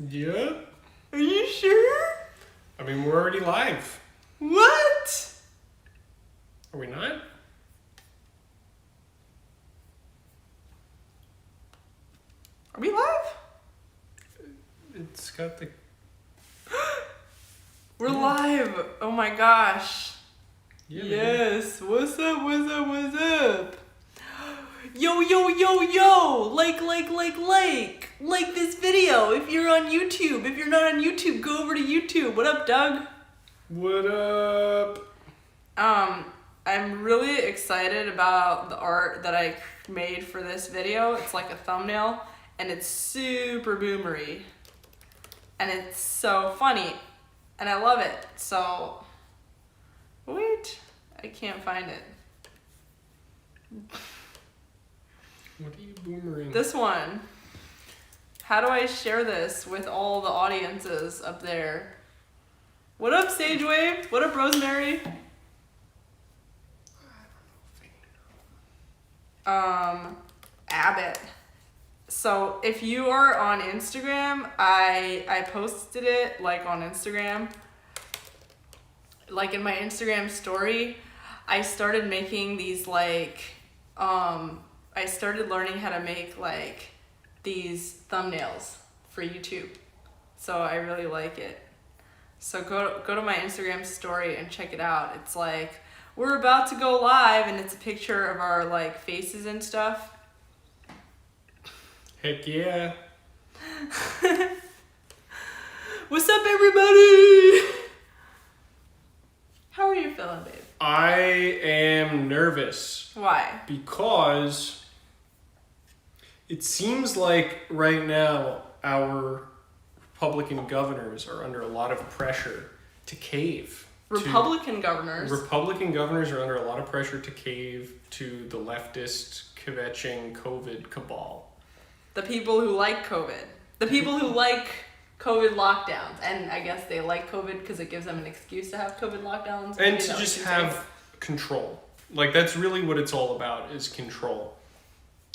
Yeah. Are you sure? I mean, we're already live. What? Are we not? Are we live? It's got the... We're live. Oh my gosh. Yeah, yes. What's up? What's up? What's up? Yo, yo, yo, yo. Like this video if you're on YouTube. If you're not on YouTube, go over to YouTube. What up, Doug? What up? I'm really excited about the art that I made for this video. It's like a thumbnail and it's super boomery. And it's so funny. And I love it. So, wait, I can't find it. What are you boomering? This one. How do I share this with all the audiences up there? What up, Sagewave? What up, Rosemary? Abbott. So if you are on Instagram, I posted it like on Instagram. Like in my Instagram story, I started making these like, I started learning how to make like these thumbnails for YouTube. So I really like it. So go to my Instagram story and check it out. It's like, we're about to go live and it's a picture of our like faces and stuff. Heck yeah. What's up, everybody? How are you feeling, babe? I am nervous. Why? Because it seems like right now our Republican governors are under a lot of pressure to cave. Republican governors are under a lot of pressure to cave to the leftist kvetching COVID cabal. The people who like COVID. The people who like COVID lockdowns. And I guess they like COVID because it gives them an excuse to have COVID lockdowns. And to just have control. Like, that's really what it's all about, is control.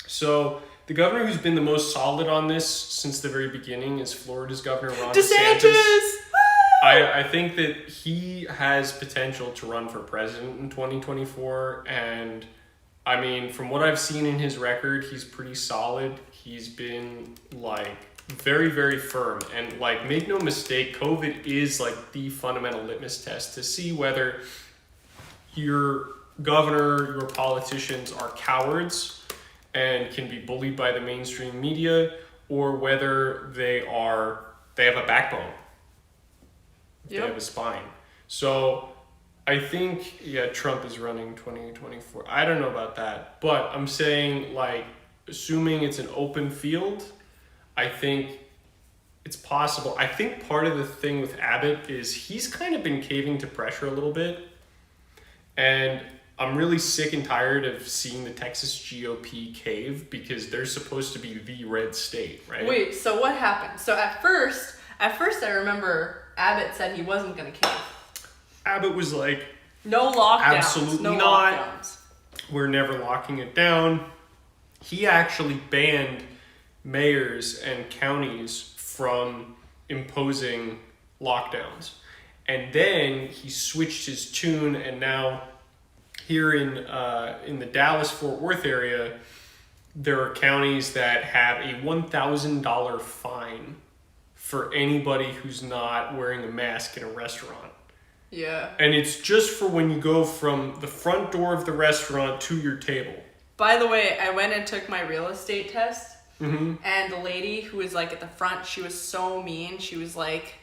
So, the governor who's been the most solid on this since the very beginning is Florida's Governor Ron DeSantis. I think that he has potential to run for president in 2024, and I mean, from what I've seen in his record, he's pretty solid. He's been like very, very firm, and like, make no mistake, COVID is like the fundamental litmus test to see whether your governor, your politicians are cowards and can be bullied by the mainstream media, or whether they have a backbone. They have a spine. So I think, yeah, Trump is running 2024. I don't know about that, but I'm saying, like, assuming it's an open field, I think it's possible. I think part of the thing with Abbott is he's kind of been caving to pressure a little bit. And I'm really sick and tired of seeing the Texas GOP cave, because they're supposed to be the red state, right? Wait, so what happened? So at first I remember Abbott said he wasn't going to cave. Abbott was like, no lockdowns. Absolutely not. Lockdowns. We're never locking it down. He actually banned mayors and counties from imposing lockdowns. And then he switched his tune, and now here in the Dallas-Fort Worth area, there are counties that have a $1,000 fine for anybody who's not wearing a mask in a restaurant. Yeah. And it's just for when you go from the front door of the restaurant to your table. By the way, I went and took my real estate test. Mm-hmm. And the lady who was like at the front, she was so mean. She was like,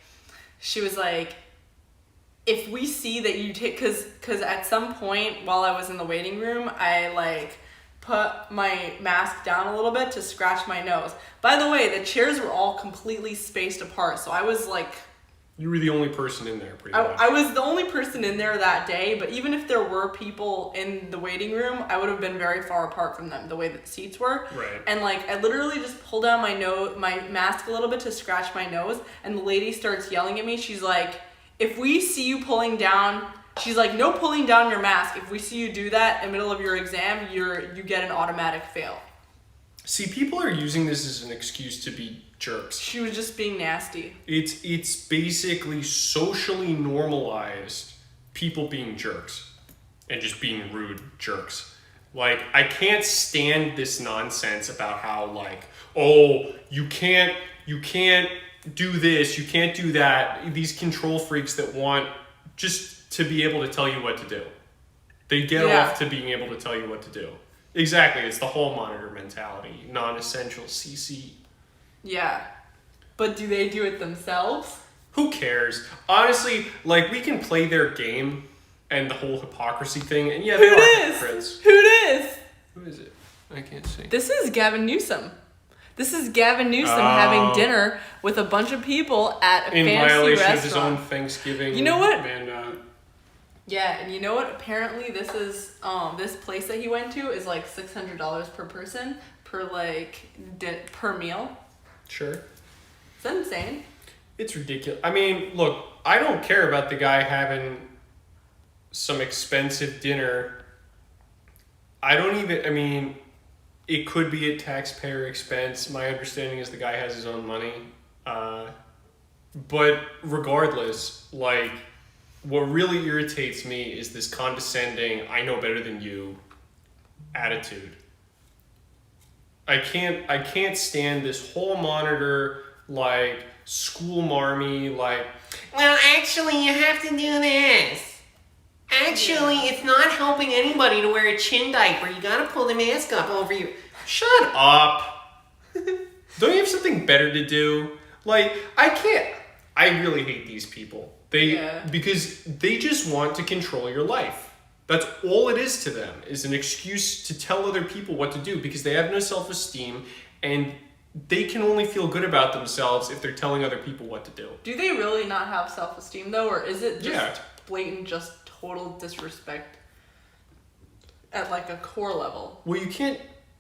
if we see that you take, cause at some point while I was in the waiting room, I like put my mask down a little bit to scratch my nose. By the way, the chairs were all completely spaced apart. So I was like, you were the only person in there, pretty much. I was the only person in there that day, but even if there were people in the waiting room, I would have been very far apart from them, the way that the seats were. Right. And like, I literally just pulled down my mask a little bit to scratch my nose, and the lady starts yelling at me. She's like, if we see you pulling down, she's like, no pulling down your mask. If we see you do that in the middle of your exam, you get an automatic fail. See, people are using this as an excuse to be jerks. She was just being nasty. It's basically socially normalized people being jerks and just being rude jerks. Like, I can't stand this nonsense about how, like, oh, you can't do this, you can't do that. These control freaks that want just to be able to tell you what to do. They get off to being able to tell you what to do. Exactly, it's the hall monitor mentality. Non-essential CC. Yeah. But do they do it themselves? Who cares? Honestly, like, we can play their game and the whole hypocrisy thing, and yeah, they are hypocrites. Who is? Who is it? I can't see. This is Gavin Newsom. This is Gavin Newsom having dinner with a bunch of people at a fancy violation restaurant. of his own Thanksgiving. You know what? And, yeah, and you know what? Apparently, this is this place that he went to is like $600 per person per meal. Sure. Is that insane? It's ridiculous. I mean, look, I don't care about the guy having some expensive dinner. It could be at taxpayer expense. My understanding is the guy has his own money. But regardless, like, what really irritates me is this condescending, I know better than you attitude. I can't stand this whole monitor, like, school marmy, like, well, actually, you have to do this. Actually, it's not helping anybody to wear a chin diaper. You gotta pull the mask up over you. Shut up. Don't you have something better to do? Like, I really hate these people. Because they just want to control your life. That's all it is to them, is an excuse to tell other people what to do because they have no self-esteem and they can only feel good about themselves if they're telling other people what to do. Do they really not have self-esteem though, or is it just blatant, just total disrespect at like a core level? Well, you can't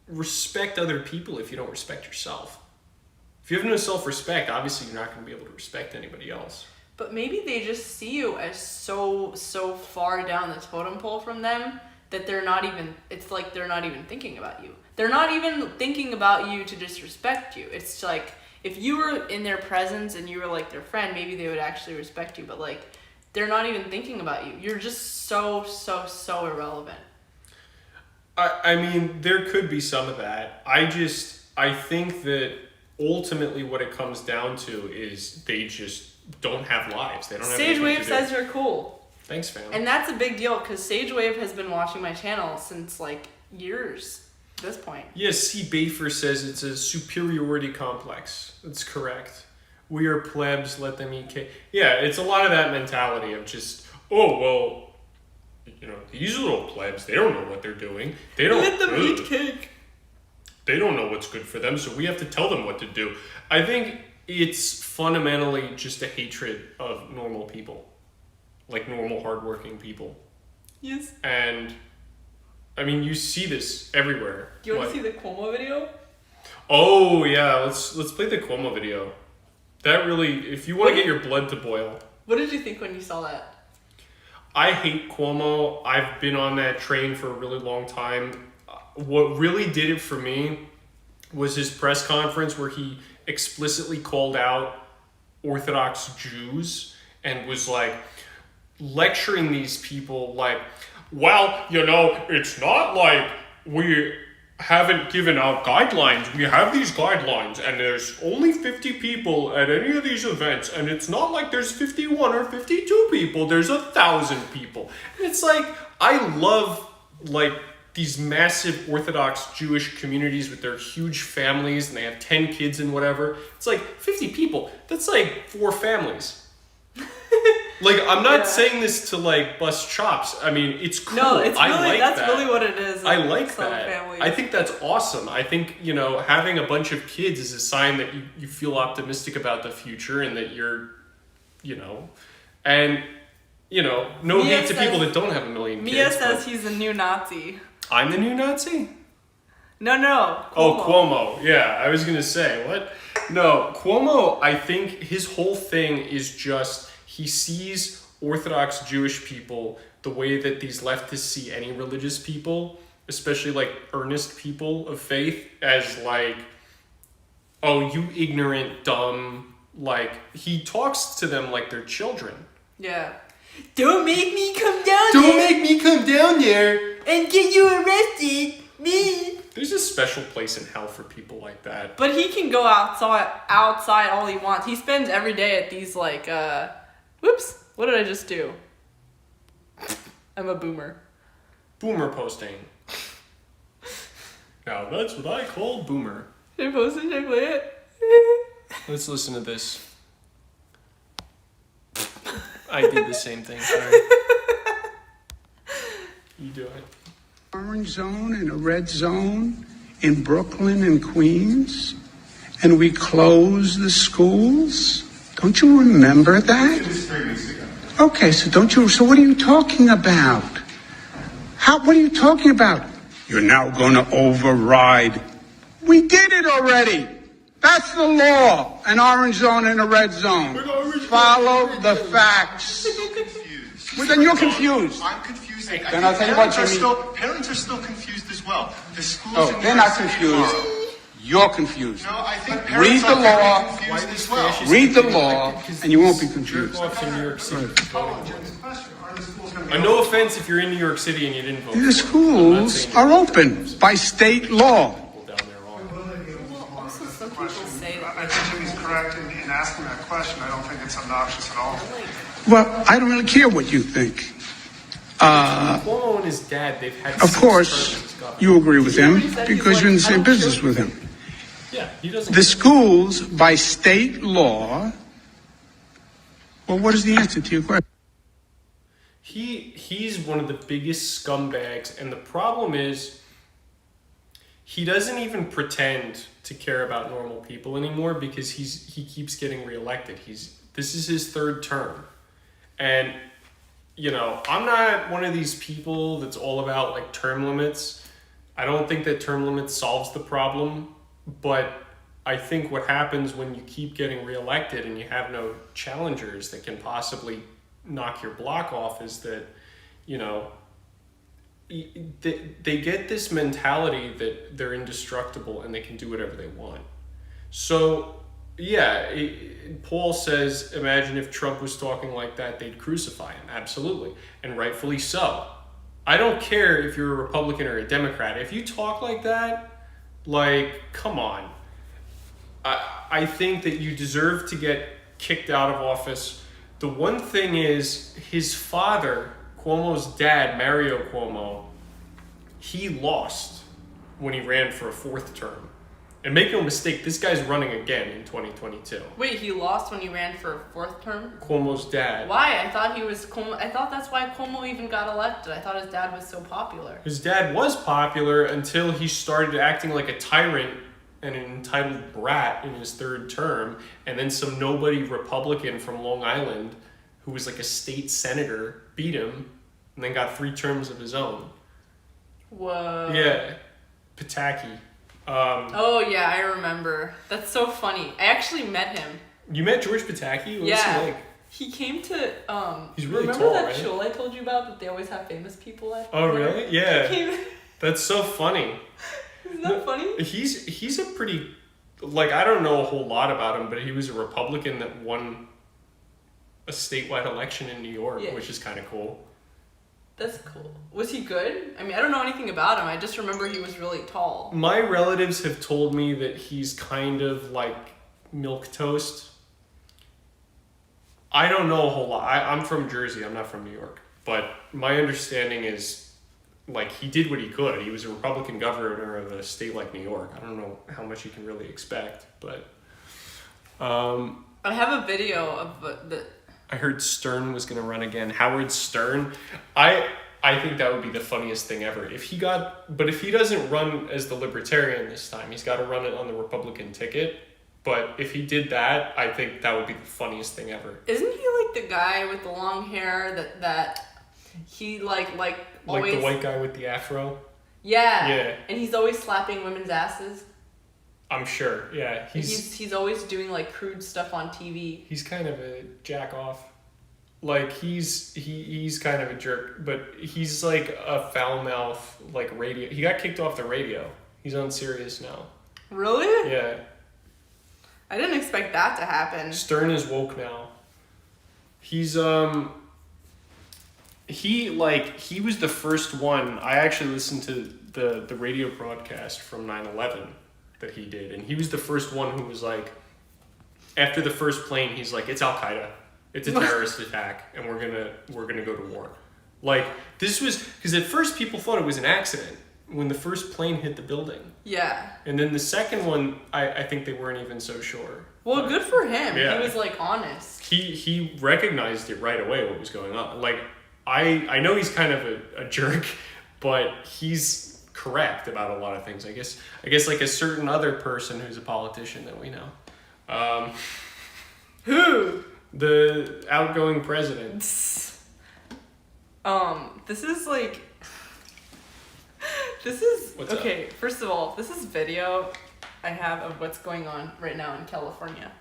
respect other people if you don't respect yourself. If you have no self-respect, obviously you're not going to be able to respect anybody else. But maybe they just see you as so far down the totem pole from them that they're not even thinking about you. They're not even thinking about you to disrespect you. It's like, if you were in their presence and you were like their friend, maybe they would actually respect you, but like, they're not even thinking about you. You're just so irrelevant. I mean, there could be some of that. I think that ultimately what it comes down to is they just don't have lives. They don't have anything to do. Sagewave says you're cool. Thanks, fam. And that's a big deal because Sagewave has been watching my channel since like years at this point. Yes, C. Bafer says it's a superiority complex. That's correct. We are plebs, let them eat cake. Yeah, it's a lot of that mentality of just, oh, well, you know, these little plebs, they don't know what they're doing. They don't let them eat cake. They don't know what's good for them, so we have to tell them what to do. I think it's fundamentally just a hatred of normal people. Like normal, hardworking people. Yes. And, I mean, you see this everywhere. Do you want to see the Cuomo video? Oh, yeah, let's play the Cuomo video. That really, if you want to get your blood to boil. What did you think when you saw that? I hate Cuomo. I've been on that train for a really long time. What really did it for me was his press conference where he explicitly called out Orthodox Jews and was like lecturing these people like, well, you know, it's not like we haven't given out guidelines. We have these guidelines and there's only 50 people at any of these events and it's not like there's 51 or 52 people. There's 1,000 people. And it's like, I love like these massive Orthodox Jewish communities with their huge families and they have 10 kids and whatever. It's like 50 people. That's like 4 families. Like, I'm not saying this to like bust chops. I mean, it's cool. No, it's really, I like that's that. really what it is. I like that. Families. I think that's awesome. I think, you know, having a bunch of kids is a sign that you feel optimistic about the future and that you're, you know, and, you know, no hate to people that don't have a million kids. Mia says he's a new Nazi. I'm the new Nazi? No. Cuomo. Oh, Cuomo. Yeah, I was going to say, what? No, Cuomo, I think his whole thing is just, he sees Orthodox Jewish people the way that these leftists see any religious people, especially like earnest people of faith, as like oh, you ignorant, dumb, like, he talks to them like they're children. Yeah. Don't make me come down Don't there make me come down there and get you arrested. Me. There's a special place in hell for people like that. But he can go outside all he wants. He spends every day at these like whoops, what did I just do? I'm a boomer. Boomer posting. Now that's what I call boomer. Should I post it? Should I play it? Let's listen to this. I did the same thing. Sorry. You do it. Orange zone and a red zone in Brooklyn and Queens, and we closed the schools. Don't you remember that? It was 3 weeks ago. Okay, so what are you talking about? What are you talking about? You're now going to override. We did it already. That's the law. An orange zone and a red zone. Follow the facts. Well, then you're confused. I'm confused. Then I'll tell you what, Jimmy. Parents are still confused as well. The schools Oh, in New they're York not City confused. are. You're confused. No, I think Read parents the are very law. confused as well. Read the law, and you won't be confused. Jerk-offs in New York City. Oh, Jim's question. Are the schools going to be No offense if you're in New York City and you didn't vote. The schools are open by state law. People down there are. Also, some people say that. I think Jimmy's correct in asking that question. I don't think it's obnoxious at all. Well, I don't really care what you think. Cuomo and his dad, they've had Of 6 course, terms as governor. you agree with him because you're in the same business with him. Yeah, he doesn't. The schools, by state law, well, what is the answer to your question? He's one of the biggest scumbags, and the problem is he doesn't even pretend to care about normal people anymore because he keeps getting reelected. This is his 3rd term. And you know, I'm not one of these people that's all about like term limits. I don't think that term limits solves the problem, but I think what happens when you keep getting reelected and you have no challengers that can possibly knock your block off is that, you know, they get this mentality that they're indestructible and they can do whatever they want. So, yeah, Paul says, imagine if Trump was talking like that, they'd crucify him. Absolutely. And rightfully so. I don't care if you're a Republican or a Democrat. If you talk like that, like, come on. I think that you deserve to get kicked out of office. The one thing is, his father, Cuomo's dad, Mario Cuomo, he lost when he ran for a 4th term. And make no mistake, this guy's running again in 2022. Wait, he lost when he ran for a 4th term? Cuomo's dad. Why? I thought he was Cuomo. I thought that's why Cuomo even got elected. I thought his dad was so popular. His dad was popular until he started acting like a tyrant and an entitled brat in his 3rd term. And then some nobody Republican from Long Island, who was like a state senator, beat him and then got 3 terms of his own. Whoa. Yeah. Pataki. Oh yeah, I remember. That's so funny. I actually met him. You met George Pataki? What was Yeah. he like? He came to He's really remember tall, that right? show I told you about that they always have famous people at? Oh, there? really? Yeah. He came, That's so funny. isn't that funny? He's a pretty, like, I don't know a whole lot about him, but he was a Republican that won a statewide election in New York, Yeah. which is kind of cool. That's cool. Was he good? I mean, I don't know anything about him. I just remember he was really tall. My relatives have told me that he's kind of like milquetoast. I don't know a whole lot. I'm from Jersey. I'm not from New York. But my understanding is, like, he did what he could. He was a Republican governor of a state like New York. I don't know how much you can really expect, but I have a video of the. I heard Stern was going to run again. Howard Stern. I think that would be the funniest thing ever. If he doesn't run as the Libertarian this time, he's got to run it on the Republican ticket. But if he did that, I think that would be the funniest thing ever. Isn't he like the guy with the long hair that he like always Like the white guy with the afro? Yeah. Yeah. And he's always slapping women's asses. I'm sure. Yeah. He's always doing like crude stuff on TV. He's kind of a jack off. Like he's kind of a jerk, but he's like a foul mouth like radio. He got kicked off the radio. He's on Sirius now. Really? Yeah. I didn't expect that to happen. Stern is woke now. He's he was the first one. I actually listened to the radio broadcast from 9/11 that he did, and he was the first one who was like, after the first plane, he's like, it's Al Qaeda, it's a terrorist attack, and we're gonna go to war. Like, this was because at first people thought it was an accident when the first plane hit the building. Yeah. And then the second one, I think they weren't even so sure. Well, good for him. Yeah. He was like honest. He recognized it right away what was going on. Like, I know he's kind of a jerk, but he's correct about a lot of things. I guess like a certain other person who's a politician that we know. Who? The outgoing president. This is like. This is What's okay. First of all, this is video I have of what's going on right now in California.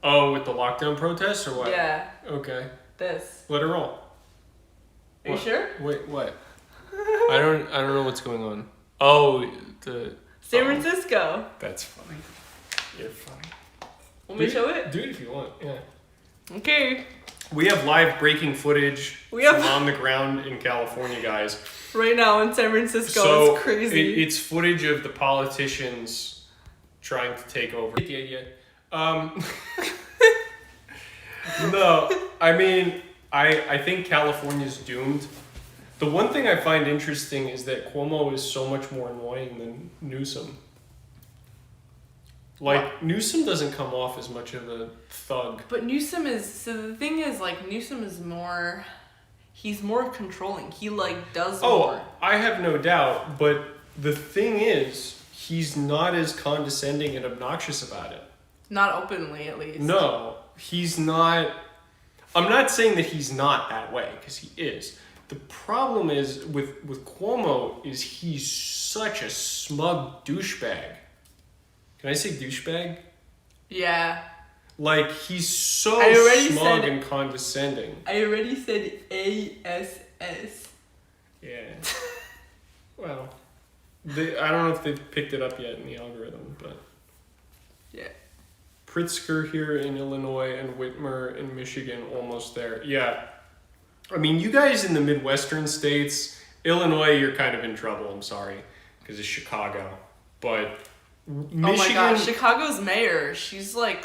Oh, with the lockdown protests or what? Yeah. Okay. This. Let it roll. Are you sure? Wait, what? I don't know what's going on. Oh, San Francisco. That's funny. You're funny. Want me to show it? Do it if you want. Yeah. Okay. We have live breaking footage from on the ground in California, guys. Right now in San Francisco, So it's crazy. It's footage of the politicians trying to take over. Get the idea? No, I mean, I think California's doomed. The one thing I find interesting is that Cuomo is so much more annoying than Newsom. Like, Newsom doesn't come off as much of a thug. But Newsom is, so the thing is, like, Newsom is more, he's more controlling. He, like, does more. I have no doubt, but the thing is, he's not as condescending and obnoxious about it. Not openly, at least. No, he's not. I'm not saying that he's not that way, because he is. The problem is, with Cuomo, is he's such a smug douchebag. Can I say douchebag? Yeah. Like, he's so smug and condescending. I already said ASS. Yeah. Well, I don't know if they've picked it up yet in the algorithm, but... Yeah. Pritzker here in Illinois and Whitmer in Michigan, almost there. Yeah. I mean, you guys in the Midwestern states, Illinois, you're kind of in trouble, I'm sorry, because it's Chicago. But... Michigan, oh my gosh, Chicago's mayor, she's like,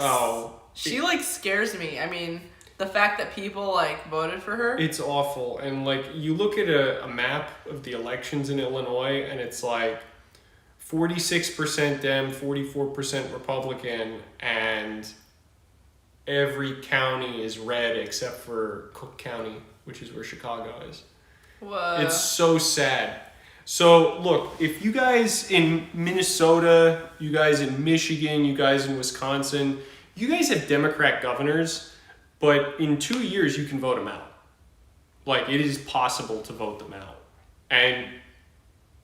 she like scares me. I mean, the fact that people like voted for her. It's awful. And like, you look at a map of the elections in Illinois and it's like 46% Dem, 44% Republican, and every county is red except for Cook County, which is where Chicago is. Whoa. It's so sad. So, look, if you guys in Minnesota, you guys in Michigan, you guys in Wisconsin, you guys have Democrat governors, but in 2 years you can vote them out. Like, it is possible to vote them out. And,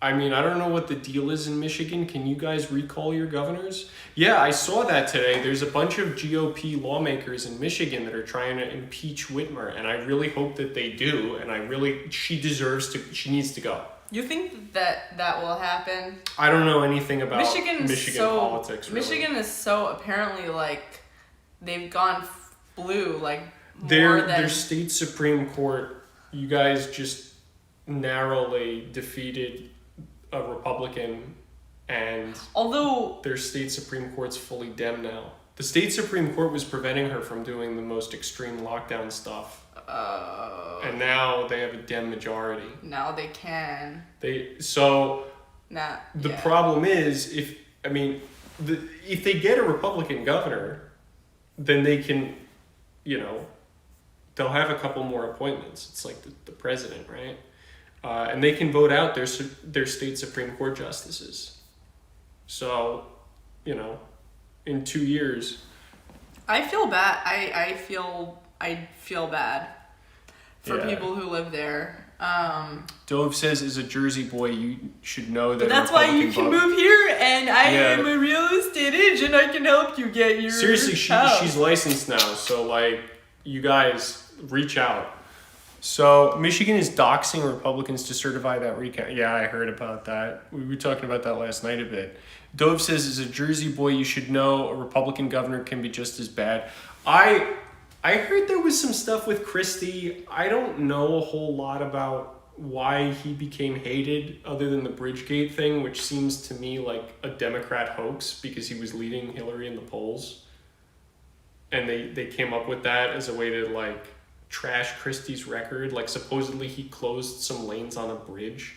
I mean, I don't know what the deal is in Michigan. Can you guys recall your governors? Yeah, I saw that today. There's a bunch of GOP lawmakers in Michigan that are trying to impeach Whitmer, and I really hope that they do, and she needs to go. You think that will happen? I don't know anything about Michigan politics. really. Michigan is so apparently like they've gone blue like their state Supreme Court. You guys just narrowly defeated a Republican, and although their state Supreme Court's fully Dem now. The state Supreme Court was preventing her from doing the most extreme lockdown stuff. And now they have a Dem majority. Now they can. The problem is, if they get a Republican governor, then they can, they'll have a couple more appointments. It's like the president, right? And they can vote out their state Supreme Court justices. So, in 2 years. I feel bad. I feel bad for people who live there. Dove says, as a Jersey boy, you should know that. But that's why you can move here, and I am a real estate agent. I can help you get your seriously. She's licensed now, so like, you guys reach out. So Michigan is doxing Republicans to certify that recount. Yeah, I heard about that. We were talking about that last night a bit. Dove says, as a Jersey boy, you should know a Republican governor can be just as bad. I heard there was some stuff with Christie. I don't know a whole lot about why he became hated other than the Bridgegate thing, which seems to me like a Democrat hoax because he was leading Hillary in the polls. And they came up with that as a way to like trash Christie's record. Like supposedly he closed some lanes on a bridge,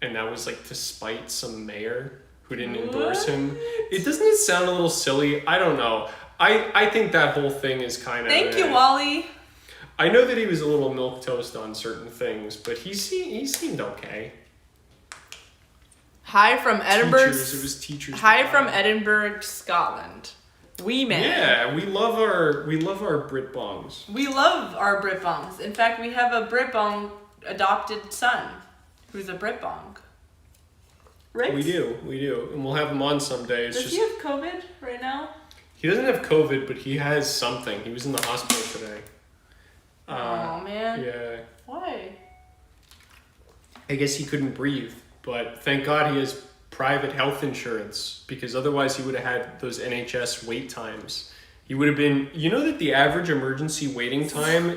and that was like to spite some mayor who didn't endorse him. Doesn't it sound a little silly? I don't know. I think that whole thing is kind of... Thank you, Wally. I know that he was a little milquetoast on certain things, but he seemed okay. Hi from Edinburgh. It was teachers. Hi from Edinburgh, Scotland. We man. Yeah, we love our Brit bongs. We love our Brit bongs. In fact, we have a Brit bong adopted son who's a Brit bong. Right? We do, and we'll have him on someday. Does he have COVID right now? He doesn't have COVID, but he has something. He was in the hospital today. Oh man. Yeah. Why? I guess he couldn't breathe, but thank God he has private health insurance, because otherwise he would have had those NHS wait times. He would have been, you know that the average emergency room waiting time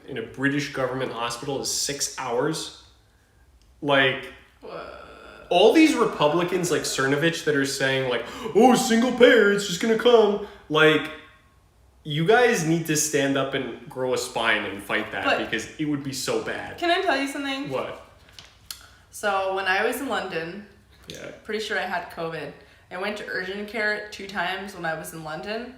in a British government hospital is 6 hours. Like, all these Republicans like Cernovich that are saying like, oh, single payer, it's just gonna come. Like, you guys need to stand up and grow a spine and fight that, because it would be so bad. Can I tell you something? What? So when I was in London, Yeah. pretty sure I had COVID. I went to urgent care 2 times when I was in London.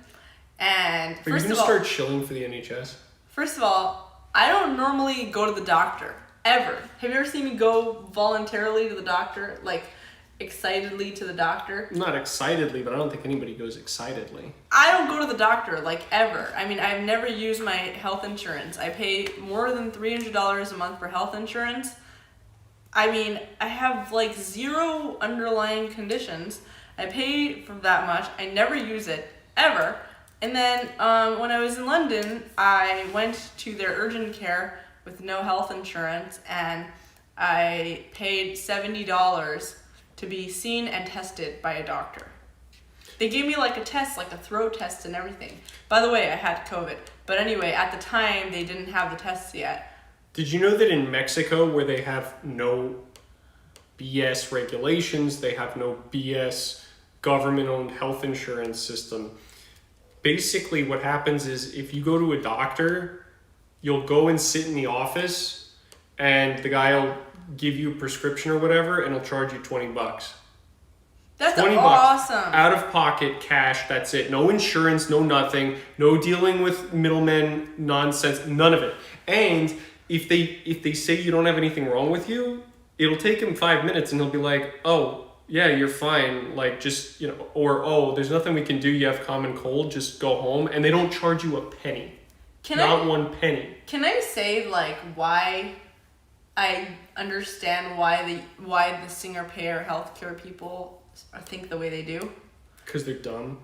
And Are you gonna start shilling for the NHS? First of all, I don't normally go to the doctor, ever. Have you ever seen me go voluntarily to the doctor? Like, excitedly to the doctor? Not excitedly, but I don't think anybody goes excitedly. I don't go to the doctor, like, ever. I mean, I've never used my health insurance. I pay more than $300 a month for health insurance. I mean, I have, like, 0 underlying conditions. I pay for that much. I never use it, ever. And then, when I was in London, I went to their urgent care with no health insurance, and I paid $70 to be seen and tested by a doctor. They gave me like a test, like a throat test and everything. By the way, I had COVID. But anyway, at the time, they didn't have the tests yet. Did you know that in Mexico, where they have no BS regulations, they have no BS government-owned health insurance system, basically what happens is if you go to a doctor, you'll go and sit in the office, and the guy will give you a prescription or whatever, and he'll charge you $20. That's $20 awesome. out of pocket cash. That's it. No insurance, no nothing, no dealing with middlemen nonsense, none of it. And if they say you don't have anything wrong with you, it'll take him 5 minutes, and he'll be like, "Oh, yeah, you're fine. Like, just, you know," or, "Oh, there's nothing we can do. You have common cold. Just go home." And they don't charge you a penny. Not 1 penny. Can I say, like, why I understand why the single payer healthcare people think the way they do? Because they're dumb.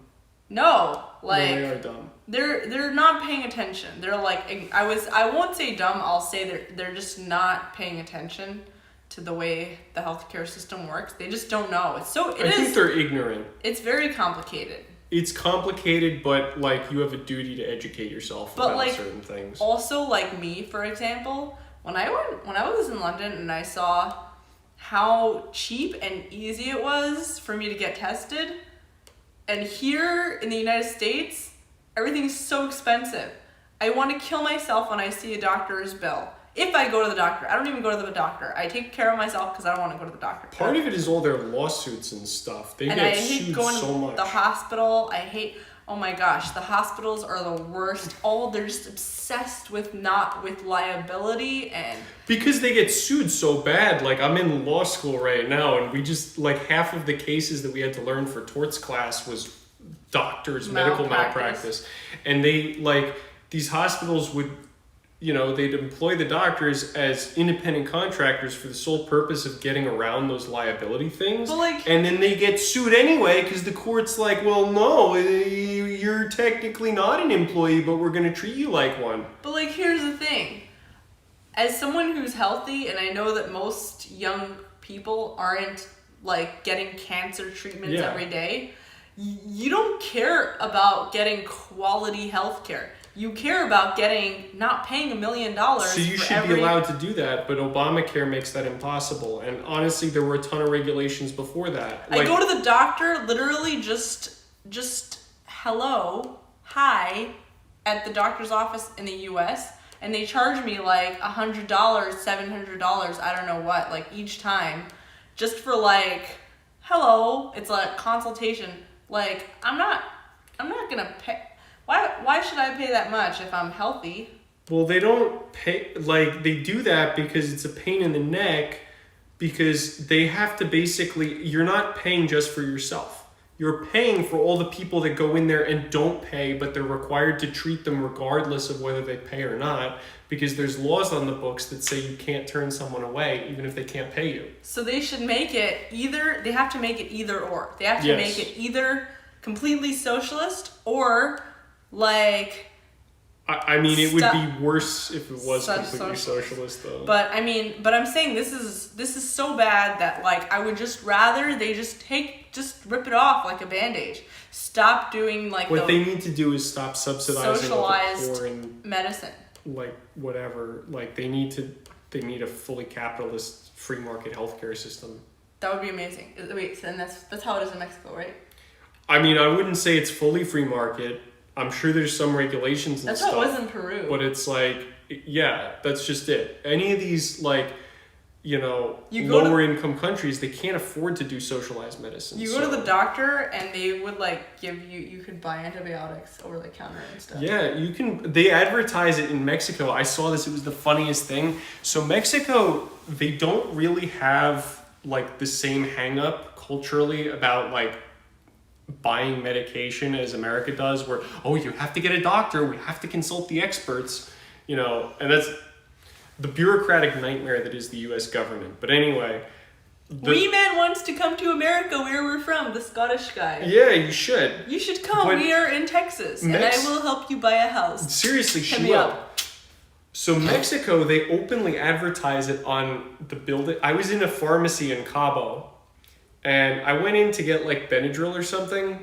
No, like, No, they are dumb. They're not paying attention. They're like, I won't say dumb. I'll say they're just not paying attention to the way the healthcare system works. They just don't know. I think they're ignorant. It's very complicated. It's complicated, but like you have a duty to educate yourself about like, certain things. Also, like me, for example, when I was in London and I saw how cheap and easy it was for me to get tested, and here in the United States, everything's so expensive. I want to kill myself when I see a doctor's bill. If I go to the doctor, I don't even go to the doctor. I take care of myself because I don't want to go to the doctor. Part of it is all their lawsuits and stuff. They and get I hate sued going so to much. the hospital. Oh my gosh, the hospitals are the worst. They're just obsessed with liability and... Because they get sued so bad. Like, I'm in law school right now, and we just, like, half of the cases that we had to learn for torts class was doctors, medical malpractice. And they, like, these hospitals would... they'd employ the doctors as independent contractors for the sole purpose of getting around those liability things. But, like- and then they get sued anyway because the court's like, well, no, you're technically not an employee, but we're going to treat you like one. But, like, here's the thing. As someone who's healthy, and I know that most young people aren't, like, getting cancer treatments Yeah. every day, you don't care about getting quality health care. You care about not paying $1 million. So you should be allowed to do that, but Obamacare makes that impossible. And honestly, there were a ton of regulations before that. I go to the doctor literally just hello, hi, at the doctor's office in the U.S., and they charge me like $100, $700, I don't know what, like each time, just for like, hello, it's a consultation. Like, I'm not gonna pay. Why should I pay that much if I'm healthy? Well, they don't pay, like, they do that because it's a pain in the neck, because they have to basically, you're not paying just for yourself. You're paying for all the people that go in there and don't pay, but they're required to treat them regardless of whether they pay or not, because there's laws on the books that say you can't turn someone away even if they can't pay you. So they should make it they have to make it either or. They have to Yes. make it either completely socialist or like... I mean, it would be worse if it was Such completely socialist. socialist, though. But I'm saying this is so bad that like I would just rather they just rip it off like a Band-Aid. Stop doing like What they need to do is stop subsidizing all the socialized poor and medicine. like whatever. Like they need a fully capitalist free market healthcare system. That would be amazing. Wait, and that's how it is in Mexico, right? I mean, I wouldn't say it's fully free market. I'm sure there's some regulations and That's stuff. how it was in Peru. But it's like, yeah, that's just it. Any of these like, lower income countries, they can't afford to do socialized medicine. You go to the doctor and they would like give you could buy antibiotics over the counter and stuff. Yeah, you can. They advertise it in Mexico. I saw this. It was the funniest thing. So Mexico, they don't really have like the same hang up culturally about like buying medication as America does, where, oh, you have to get a doctor, we have to consult the experts, and that's the bureaucratic nightmare that is the US government. But anyway, Wee Man wants to come to America, where we're from, the Scottish guy. yeah, you should. You should come. But We are in Texas, and I will help you buy a house. Seriously, Hit she me will. up. So Mexico, they openly advertise it on the building. I was in a pharmacy in Cabo, and I went in to get like Benadryl or something,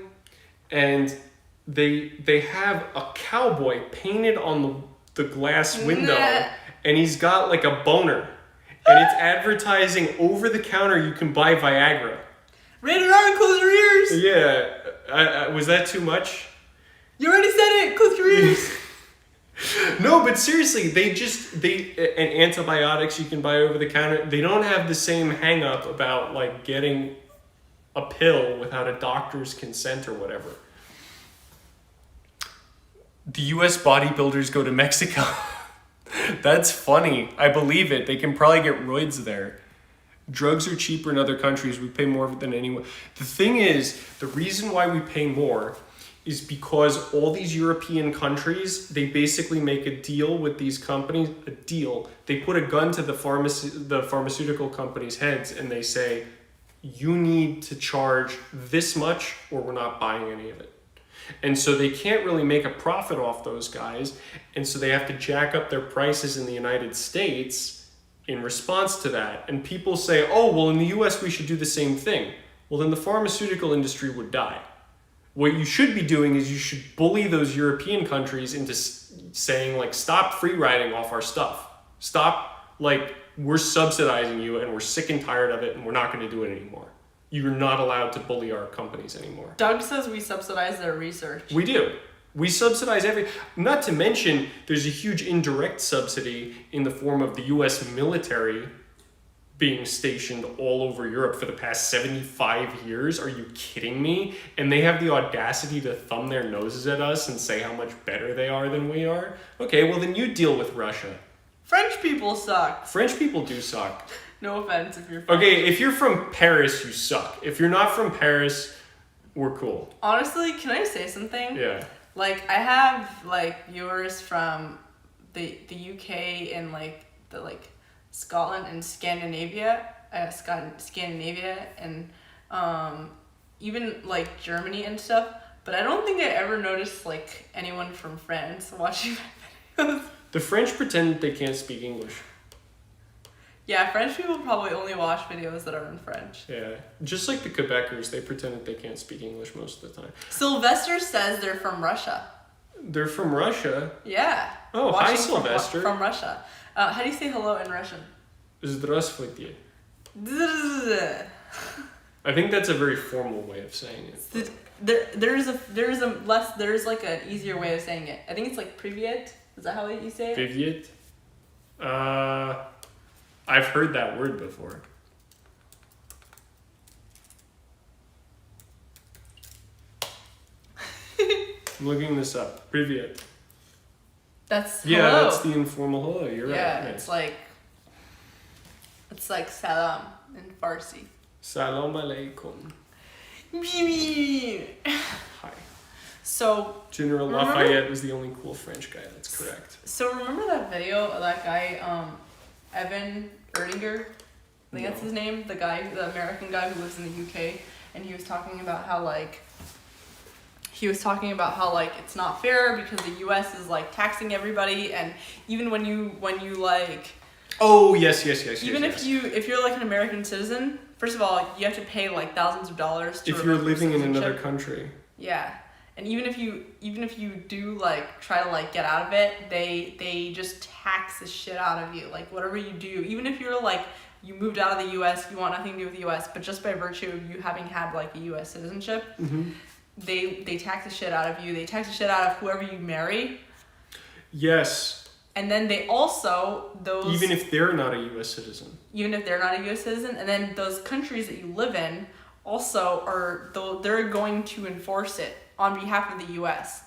and they have a cowboy painted on the glass window, Nah. and he's got like a boner, and it's advertising over the counter you can buy Viagra. Rated R, close your ears. Yeah, was that too much? You already said it. Close your ears. No, but seriously, and antibiotics you can buy over the counter. They don't have the same hang up about like getting a pill without a doctor's consent or whatever. The US bodybuilders go to Mexico. That's funny. I believe it. They can probably get roids there. Drugs are cheaper in other countries. We pay more than anyone. The thing is, the reason why we pay more is because all these European countries, they basically make a deal with these companies, They put a gun to the pharmaceutical companies' heads and they say, you need to charge this much or we're not buying any of it. And so they can't really make a profit off those guys. And so they have to jack up their prices in the United States in response to that. And people say, oh, well, in the US, we should do the same thing. Well, then the pharmaceutical industry would die. What you should be doing is you should bully those European countries into saying, like, stop free riding off our stuff. Stop, like, we're subsidizing you and we're sick and tired of it and we're not going to do it anymore. You're not allowed to bully our companies anymore. Doug says we subsidize their research. We do. We subsidize not to mention, there's a huge indirect subsidy in the form of the US military being stationed all over Europe for the past 75 years. Are you kidding me? And they have the audacity to thumb their noses at us and say how much better they are than we are? Okay, well then you deal with Russia. French people suck. French people do suck. No offense if you're French. Okay, if you're from Paris, you suck. If you're not from Paris, we're cool. Honestly, can I say something? Yeah. Like, I have, like, viewers from the UK and like the like Scotland and Scandinavia, and even like Germany and stuff. But I don't think I ever noticed like anyone from France watching my videos. The French pretend that they can't speak English. Yeah, French people probably only watch videos that are in French. Yeah, just like the Quebecers, they pretend that they can't speak English most of the time. Sylvester says they're from Russia. They're from Russia. Yeah. Oh, hi, Sylvester. From Russia. How do you say hello in Russian? Здравствуйте. I think that's a very formal way of saying it. There's like an easier way of saying it. I think it's like privyet. Is that how you say it? Privyet? I've heard that word before. I'm looking this up. Privyet. That's Yeah, hello. that's the informal hello. You're right. Yeah, Nice. it's like salam in Farsi. Salam alaikum. Hi. So General Remember- Lafayette was the only cool French guy. That's correct. So remember that video of that guy, Evan Erdinger? I think that's his name. The American guy who lives in the UK, and he was talking about how like it's not fair because the US is like taxing everybody, and even when you like Oh yes. even if you're like an American citizen, first of all, you have to pay like thousands of dollars to if you're revoke your living in another citizenship. country. Yeah. And even if you do like try to like get out of it, they just tax the shit out of you. Like whatever you do, even if you're like you moved out of the US, you want nothing to do with the US, but just by virtue of you having had like a US citizenship, they tax the shit out of you. They tax the shit out of whoever you marry. Yes. And then they also Even if they're not a U.S. citizen. even if they're not a US citizen, and then those countries that you live in also they're going to enforce it on behalf of the US.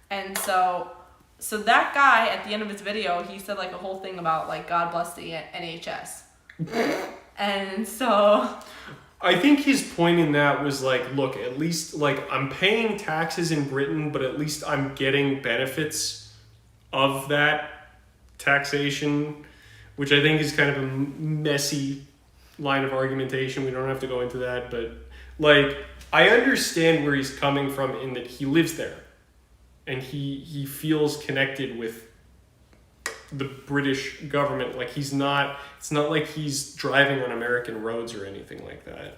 And so that guy at the end of his video, he said like a whole thing about like God bless the NHS. And so I think his point in that was like, look, at least like I'm paying taxes in Britain, but at least I'm getting benefits of that taxation, which I think is kind of a messy line of argumentation. We don't have to go into that, but like I understand where he's coming from in that he lives there and he feels connected with the British government. Like it's not like he's driving on American roads or anything like that.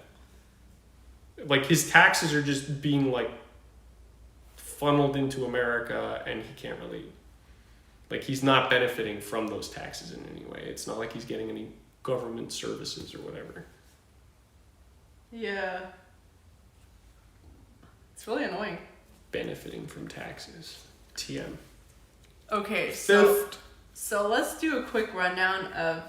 Like his taxes are just being like funneled into America, and he can't really, like he's not benefiting from those taxes in any way. It's not like he's getting any government services or whatever. yeah, it's really annoying. Benefiting from taxes. TM. Okay, so Theft. So let's do a quick rundown of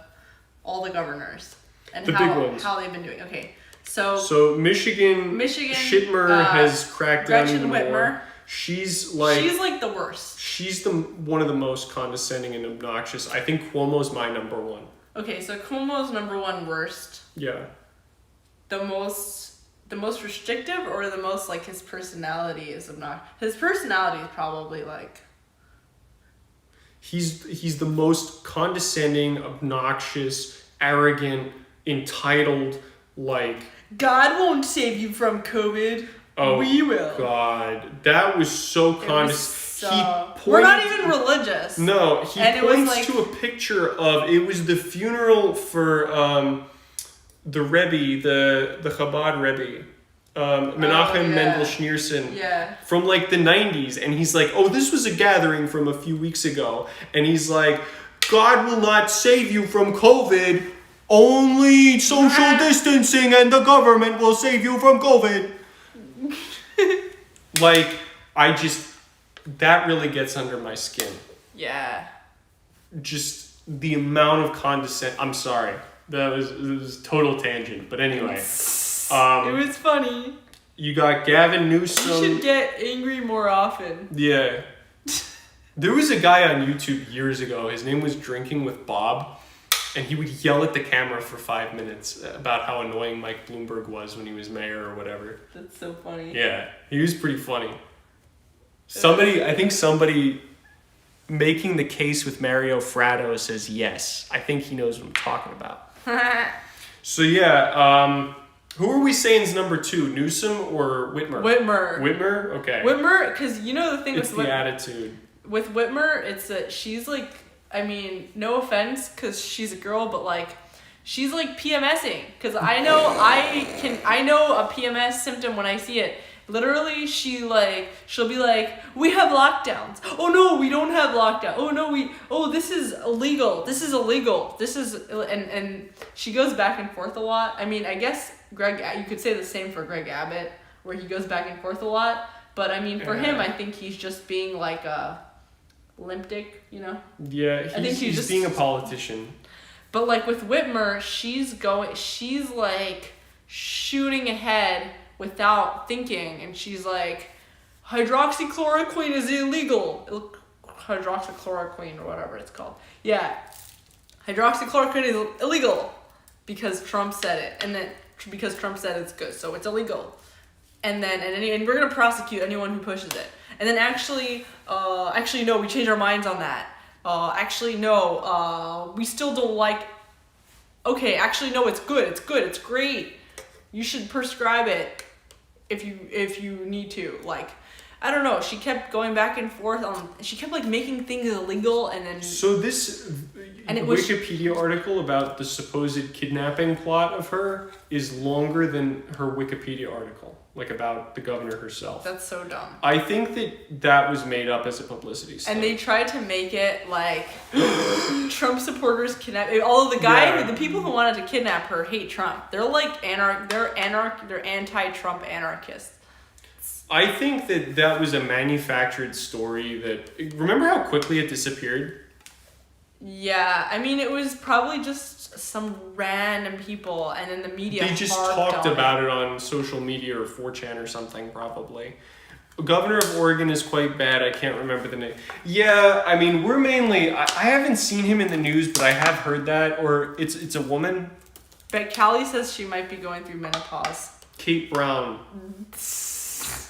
all the governors and The big ones. how they've been doing. Okay, so So Michigan Shitmer has cracked down Gretchen even more. Whitmer. She's she's like the worst. she's one of the most condescending and obnoxious. I think Cuomo's my number one. Okay, so Cuomo's number one worst. Yeah. The most restrictive, or the most like his personality is obnoxious. His personality is probably like. He's the most condescending, obnoxious, arrogant, entitled, like God won't save you from COVID. oh We will. God, that was so condescending. We're not even religious. No, he And it was points like- to a picture of it was the funeral for the Rebbe, the Chabad Rebbe, Menachem yeah. Mendel Schneerson. Yeah. From like the 90s, and he's like, oh, this was a gathering from a few weeks ago, and he's like, God will not save you from COVID, only social distancing and the government will save you from COVID. Like, that really gets under my skin. Yeah. Just the amount of I'm sorry, it was total tangent, but anyway. It was funny. You got Gavin You Newsom. should get angry more often. Yeah. There was a guy on YouTube years ago. His name was Drinking with Bob. And he would yell at the camera for 5 minutes about how annoying Mike Bloomberg was when he was mayor or whatever. That's so funny. Yeah. He was pretty funny. I think somebody making the case with Mario Fratto says yes. I think he knows what I'm talking about. So yeah, who are we saying is number 2? Newsom or Whitmer? Whitmer? Okay. Whitmer, because you know the thing It's with the attitude. with Whitmer, it's that she's like, I mean, no offense, because she's a girl, but like, she's like PMSing. Because I know a PMS symptom when I see it. Literally, she'll be like, we have lockdowns. Oh no, we don't have lockdown. This is illegal. And she goes back and forth a lot. I mean, I guess you could say the same for Greg Abbott, where he goes back and forth a lot. But I mean, for him, I think he's just being like a limpdick, you know? Yeah, he's just being a politician. But like with Whitmer, she's like shooting ahead without thinking, and she's like, hydroxychloroquine is illegal. Hydroxychloroquine or whatever it's called. Yeah, hydroxychloroquine is illegal because Trump said it, and then because Trump said it's good, so it's illegal. And we're gonna prosecute anyone who pushes it. And then actually no, we changed our minds on that. We still don't like. Okay, actually no, it's good. It's great. You should prescribe it if you need to. Like, I don't know. She kept going back and forth on. She kept like making things illegal, and then. So this Wikipedia article about the supposed kidnapping plot of her is longer than her Wikipedia article, like about the governor herself. That's so dumb. I think that was made up as a publicity stunt. And they tried to make it like Trump supporters kidnap. All of the people who wanted to kidnap her hate Trump. They're like They're anti-Trump anarchists. I think that was a manufactured story. Remember how quickly it disappeared? Yeah, I mean, it was probably just some random people, and then the media. They just talked about it on social media or 4chan or something, probably. Governor of Oregon is quite bad. I can't remember the name. Yeah, I mean, we're mainly. I haven't seen him in the news, but I have heard that, or it's a woman. But Callie says she might be going through menopause. Kate Brown.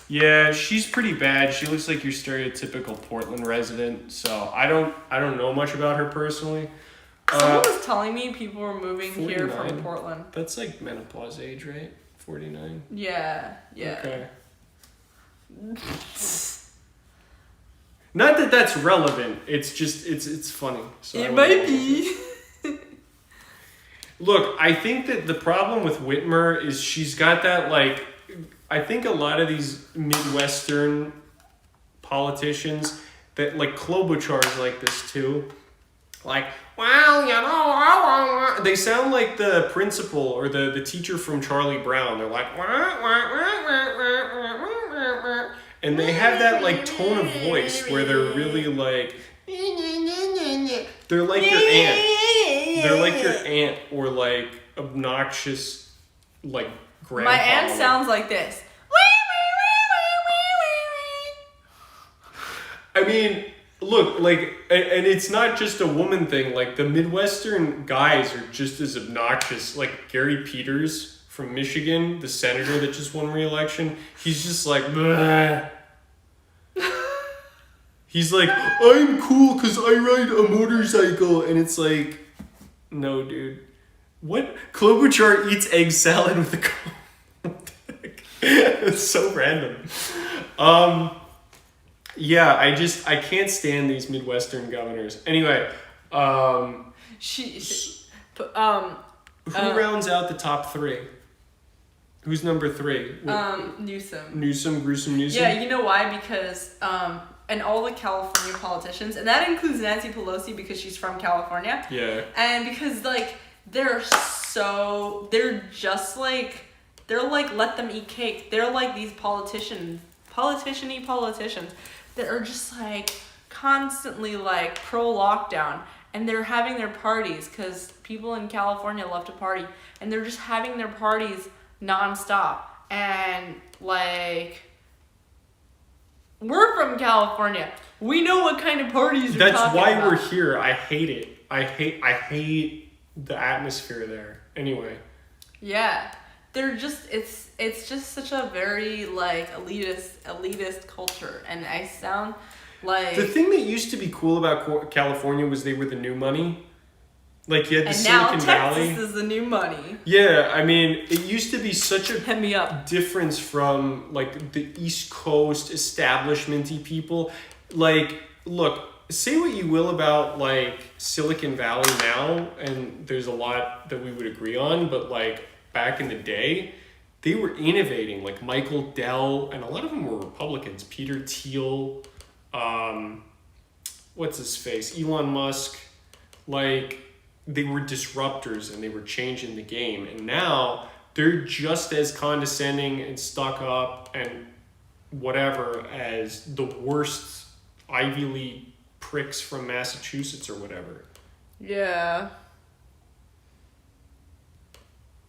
Yeah, she's pretty bad. She looks like your stereotypical Portland resident. So I don't know much about her personally. Someone was telling me people were moving 49. Here from Portland. That's like menopause age, right? 49. Yeah. Okay. Not that that's relevant. It's just it's funny. So it might be. Look, I think that the problem with Whitmer is she's got that like. I think a lot of these Midwestern politicians that like Klobuchar's like this too. Like, well, you know, they sound like the principal or the teacher from Charlie Brown. They're like, and they have that like tone of voice where they're really like, they're like your aunt. They're like your aunt or like obnoxious like grandpa. My aunt sounds like this. I mean, look, like, and it's not just a woman thing. Like, the Midwestern guys are just as obnoxious. Like, Gary Peters from Michigan, the senator that just won re-election, he's just like, bleh. He's like, I'm cool because I ride a motorcycle. And it's like, no, dude. What? Klobuchar eats egg salad with a comb. It's so random. Yeah, I can't stand these Midwestern governors. Anyway, who rounds out the top 3? Who's number 3? Newsom. Gruesome Newsom. Yeah, you know why? Because and all the California politicians, and that includes Nancy Pelosi because she's from California. Yeah. And because like they're like let them eat cake. They're like these politicians that are just like constantly like pro lockdown, and they're having their parties because people in California love to party, and they're just having their parties nonstop. And like, we're from California. We know what kind of parties you're talking about. That's why we're here. I hate it. I hate the atmosphere there. Anyway. Yeah. They're just it's just such a very like elitist culture, and I sound Like, The thing that used to be cool about California was they were the new money. Like you had the and now Silicon Texas Valley. is the new money. Yeah, I mean, it used to be such a Hit me up. difference from like the East Coast establishment-y people. Like, look, say what you will about like Silicon Valley now, and there's a lot that we would agree on, but like back in the day, they were innovating. Like Michael Dell, and a lot of them were Republicans. Peter Thiel, what's his face? Elon Musk. Like, they were disruptors and they were changing the game. And now they're just as condescending and stuck up and whatever as the worst Ivy League pricks from Massachusetts or whatever. Yeah.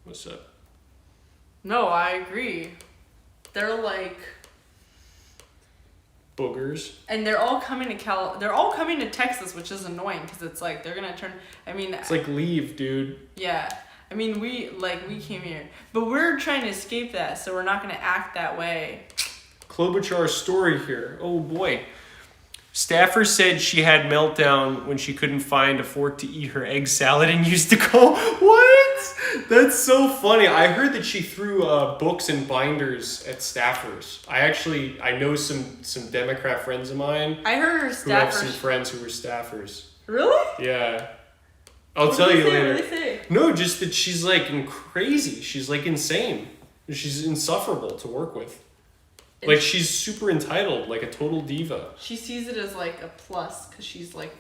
What's up? No, I agree. They're like, Boogers. and they're all coming to they're all coming to Texas, which is annoying because it's like they're gonna turn. I mean, It's like leave, dude. yeah. I mean, we came here, but we're trying to escape that, so we're not gonna act that way. Klobuchar's story here. Oh boy. Staffer said she had meltdown when she couldn't find a fork to eat her egg salad and used to go, what? That's so funny. I heard that she threw books and binders at staffers. I know some Democrat friends of mine I heard her who have some staffers. friends who were staffers. Really? Yeah. I'll What tell did you they say? later. What did they say? No, just that she's like crazy. She's like insane. She's insufferable to work with. Like, she's super entitled, like a total diva. She sees it as like a plus because she's like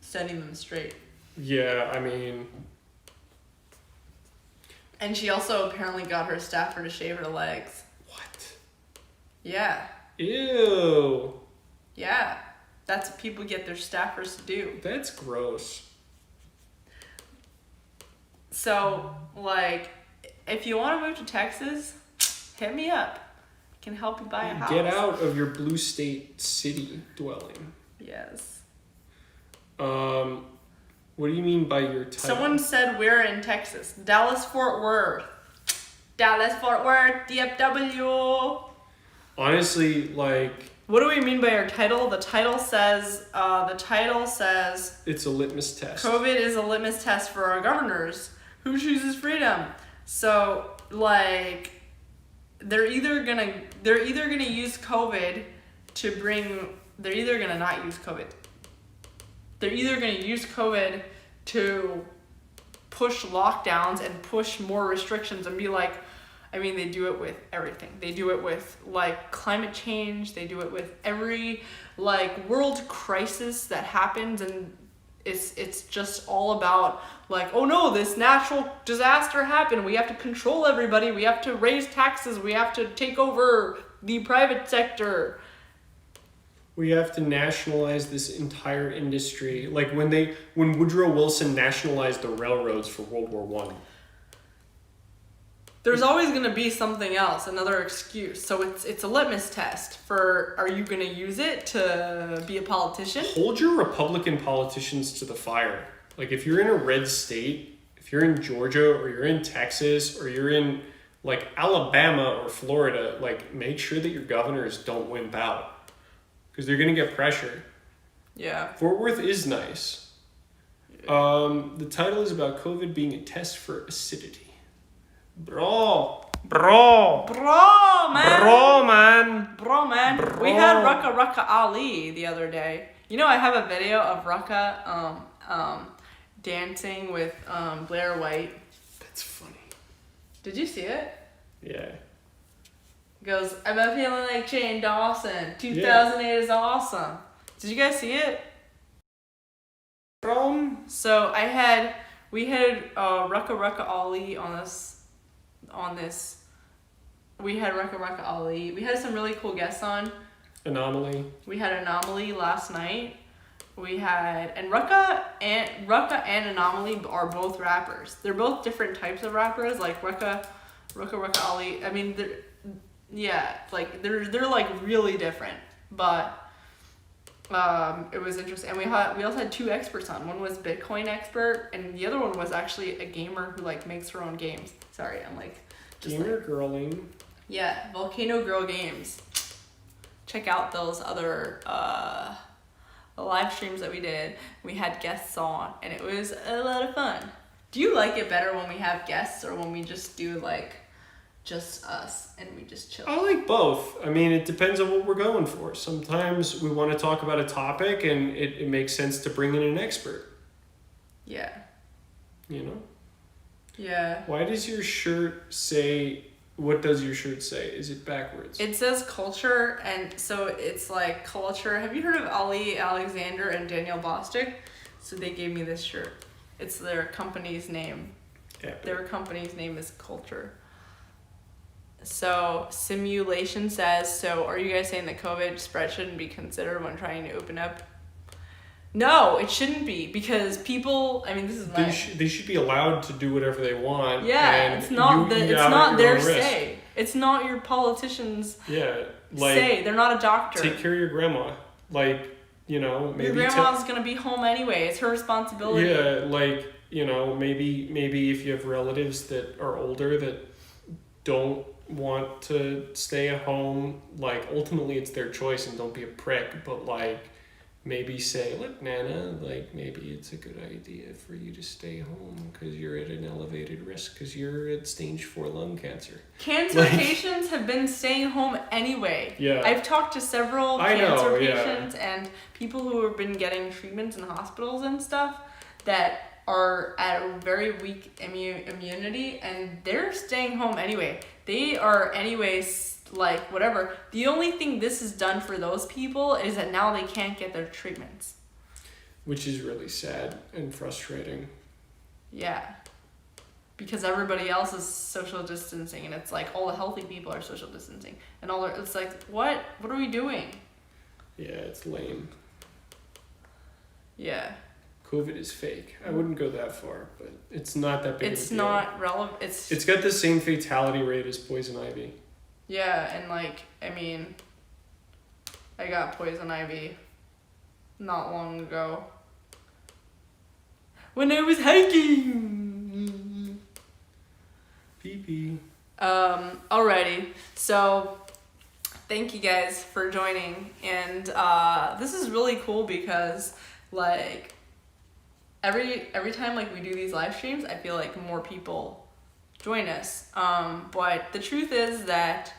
setting them straight. Yeah, I mean, And she also apparently got her staffer to shave her legs. what? Yeah. Ew. Yeah. That's what people get their staffers to do. That's gross. So, like, if you want to move to Texas, hit me up. I can help you buy a house. Get out of your blue state city dwelling. Yes. What do you mean by your title? Someone said we're in Texas. Dallas, Fort Worth. Dallas, Fort Worth, DFW. Honestly, like, What do we mean by our title? The title says, it's a litmus test. COVID is a litmus test for our governors. Who chooses freedom? So, like, they're either gonna use COVID to bring. They're either gonna not use COVID. They're either gonna use COVID to push lockdowns and push more restrictions and be like, I mean, they do it with everything. They do it with like climate change. They do it with every like world crisis that happens, and it's just all about like, oh no, this natural disaster happened. We have to control everybody. We have to raise taxes. We have to take over the private sector. We have to nationalize this entire industry. Like when Woodrow Wilson nationalized the railroads for World War One. There's always going to be something else, another excuse. So it's a litmus test for, are you going to use it to be a politician? Hold your Republican politicians to the fire. Like, if you're in a red state, if you're in Georgia or you're in Texas or you're in like Alabama or Florida, like, make sure that your governors don't wimp out because they're going to get pressure. Yeah. Fort Worth is nice. The title is about COVID being a test for acidity. Bro, Bro, man. man. Bro, man. Bro. We had Rucka Ali the other day. You know, I have a video of Rucka dancing with Blair White. That's funny. Did you see it? Yeah. It goes, I'm not feeling like Shane Dawson. 2008 is awesome. Did you guys see it? So we had Rucka Ali on this. We had Rucka Ali. We had some really cool guests on. Anomaly. We had Anomaly last night. We had, and Rucka and Anomaly are both rappers. They're both different types of rappers. Like Rucka Ali. I mean, they're like really different. But it was interesting. And we also had two experts on. One was Bitcoin expert, and the other one was actually a gamer who like makes her own games. Sorry, I'm like just Gamer like, girling. yeah, Volcano Girl Games. Check out those other live streams that we did. We had guests on, and it was a lot of fun. Do you like it better when we have guests or when we just do like just us and we just chill? I like both. I mean, it depends on what we're going for. Sometimes we want to talk about a topic and it makes sense to bring in an expert. Yeah. You know? Yeah. Why does your shirt say, what does your shirt say? Is it backwards? It says culture, and so it's like culture. Have you heard of Ali Alexander and Daniel Bostic? So they gave me this shirt. It's their company's name. Epic. Their company's name is Culture. So simulation says, so are you guys saying that COVID spread shouldn't be considered when trying to open up? No, it shouldn't be, because people, I mean, this is my... They should be allowed to do whatever they want. Yeah, and it's not you it's out not at their your own risk. say. It's not your politicians' Yeah, like say. They're not a doctor. take care of your grandma. Like, you know, maybe Your grandma's gonna be home anyway. It's her responsibility. yeah, like, you know, maybe if you have relatives that are older that don't want to stay at home, like ultimately it's their choice and don't be a prick, but like maybe say, look, Nana, like maybe it's a good idea for you to stay home because you're at an elevated risk because you're at stage 4 lung cancer. Cancer patients have been staying home anyway. Yeah. I've talked to several I cancer know, yeah. patients and people who have been getting treatments in hospitals and stuff that are at a very weak immunity, and they're staying home anyway. They are anyways, like, whatever. The only thing this has done for those people is that now they can't get their treatments. Which is really sad and frustrating. Yeah. Because everybody else is social distancing, and it's like all the healthy people are social distancing. And all it's like, what? What are we doing? Yeah, it's lame. Yeah. COVID is fake. I wouldn't go that far, but it's not that big of a It's deal. not relevant. It's got the same fatality rate as poison ivy. Yeah, and like, I mean, I got poison ivy not long ago when I was hiking. Pee-pee. Alrighty, so thank you guys for joining, and this is really cool because like every time like we do these live streams, I feel like more people join us. But the truth is that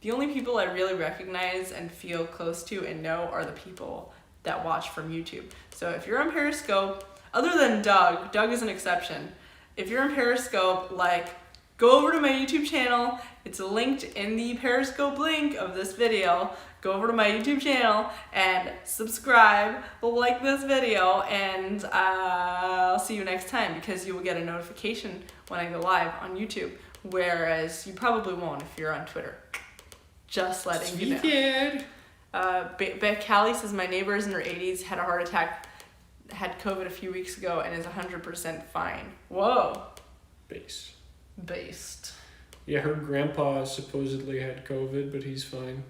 the only people I really recognize and feel close to and know are the people that watch from YouTube. So if you're on Periscope, other than Doug is an exception. If you're on Periscope, like, go over to my YouTube channel. It's linked in the Periscope link of this video. Go over to my YouTube channel and subscribe, like this video, and I'll see you next time, because you will get a notification when I go live on YouTube, whereas you probably won't if you're on Twitter. Just letting you know. Kid. Callie says, my neighbor is in her 80s, had a heart attack, had COVID a few weeks ago, and is 100% fine. Whoa. Based. Yeah, her grandpa supposedly had COVID, but he's fine.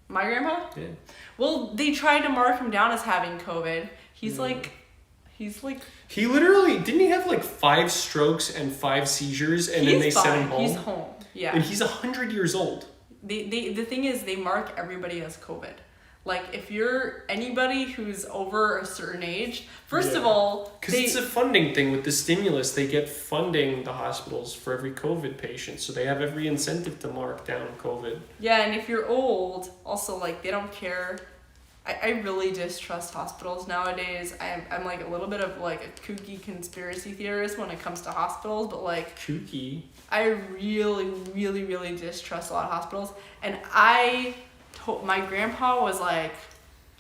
My grandpa? Yeah. Well, they tried to mark him down as having COVID. He's like... He literally, didn't he have like 5 strokes and 5 seizures and then they sent him home? He's home. Yeah. And he's 100 yeyears old. The thing is, they mark everybody as COVID. Like, if you're anybody who's over a certain age, first of all, because it's a funding thing with the stimulus. They get funding the hospitals for every COVID patient, so they have every incentive to mark down COVID. Yeah, and if you're old, also, like, they don't care. I really distrust hospitals nowadays. I'm like a little bit of like a kooky conspiracy theorist when it comes to hospitals, but like Kooky. I really distrust a lot of hospitals. And my grandpa was like,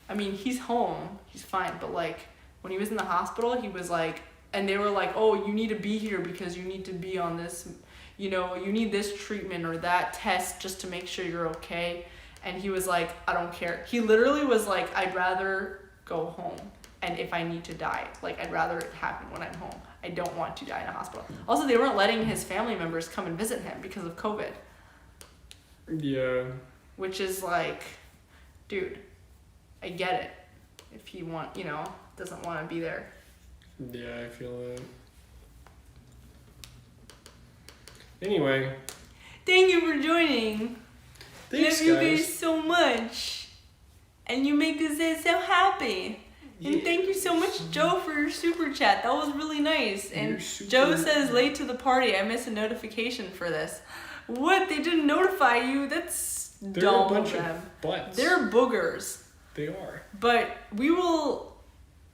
I mean, he's home, he's fine, but like when he was in the hospital, he was like, and they were like, oh, you need to be here because you need to be on this, you know, you need this treatment or that test just to make sure you're okay. And he was like, I don't care. He literally was like, I'd rather go home. And if I need to die, like, I'd rather it happen when I'm home. I don't want to die in a hospital. Also, they weren't letting his family members come and visit him because of COVID. Yeah. Which is like, dude, I get it. If he doesn't want to be there. Yeah, I feel that. Anyway. Thank you for joining. Thanks, Love you guys. guys so much. And you make us so happy. And thank you so much, Joe, for your super chat. That was really nice. And You're super- Joe says, late to the party. I missed a notification for this. What? They didn't notify you? That's They're dumb a bunch of them. of butts. They're boogers. They are. But we will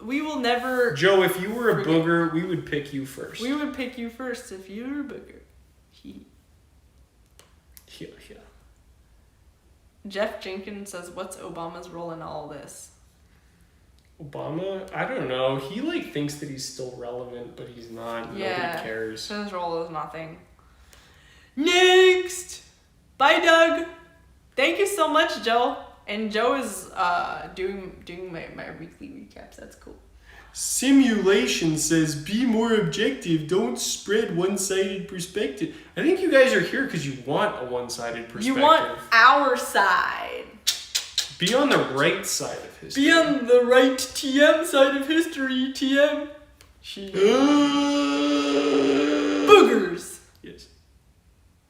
never. Joe, if you were a Forget. booger, we would pick you first. We would pick you first if you were a booger. Yeah. Jeff Jenkins says, "What's Obama's role in all this?" Obama, I don't know. He thinks that he's still relevant, but he's not. Yeah. Nobody cares. His role is nothing. Next! Bye, Doug! Thank you so much, Joe. And Joe is doing my weekly recaps. That's cool. Simulation says, be more objective. Don't spread one-sided perspective. I think you guys are here because you want a one-sided perspective. You want our side. Be on the right side of history. Be on the right TM side of history, TM. Boogers. Yes.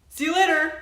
See you later.